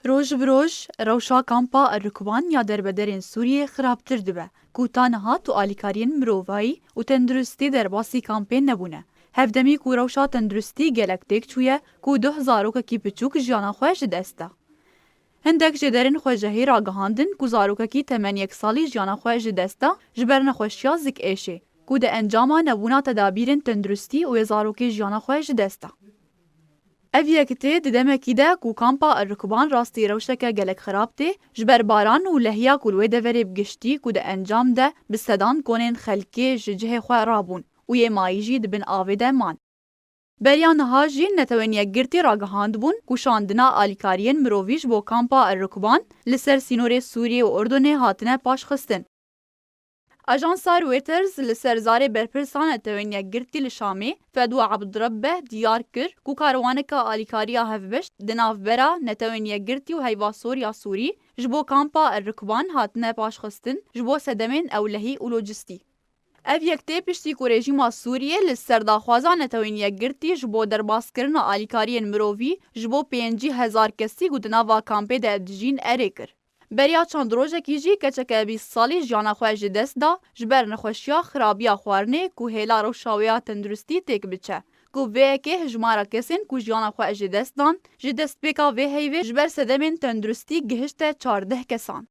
روج بروج روشا کامپا الرکبان یا دربدرین سوریه خرابتر دبه کو تانها تو آلیکارین مروایی و تندرستی در باسی کامپین نبونه. هفدمی کو روشا تندرستی گلکتیک چویه کو 2000 کی بچوک جانا خوش دسته. هندک جدرین خوشهی را گهاندن کو زاروک کی تمن یک سالی جانا خوش دسته جبر نخوشیا زک ایشه کو ده انجاما نبونا تدابیرن تندرستی و زاروکی جانا خوش دسته. اویکتی ددمکی ده کو کامپا الرکبان راستی روشکه گلک خرابته جبر باران و لحیا کلوی دوری بگشتی کو ده انجام ده بستدان کنین خلکی ججه خواه رابون و یه مایجی دبن آویده مان. بریان ها جین نتوین یک گرتی راگهاند بون کو شاندنا آلیکارین مروویش بو کامپا الرکبان لسر سینور سوریه و اردن هاتنه پاش خستن. اجانسا رویترز لسر زار برپرسان نتوین یک گرتی لشامی فدو عبدالربه دیار کر کو کاروانکا آلیکاریا هفبشت دناف برا نتوین یک گرتی و هیوا سوریا سوری جبو کامپا الرکبان هاتنه پاش خستن جبو سدمین اولهی و لوجستی. اف یکتی پشتی کو رژیما سوریه لسر داخوازان نتوین یک گرتی جبو درباس کرن آلیکارین مرووی جبو 5000 کسی کو دناوا کامپه ده دجین اره کر. بریا چند روزه کیجی کچکه 20 سالی جانا خواه دست دا جبر نخوشیا خرابیا خوارنه کو هیلا رو شاویا تندرستی تک بچه. کو وی که هجمارا کسین کو جانا خواه دست دان جدست بکا وی هیوی جبر سدمین تندرستی گهشت 14 کسان.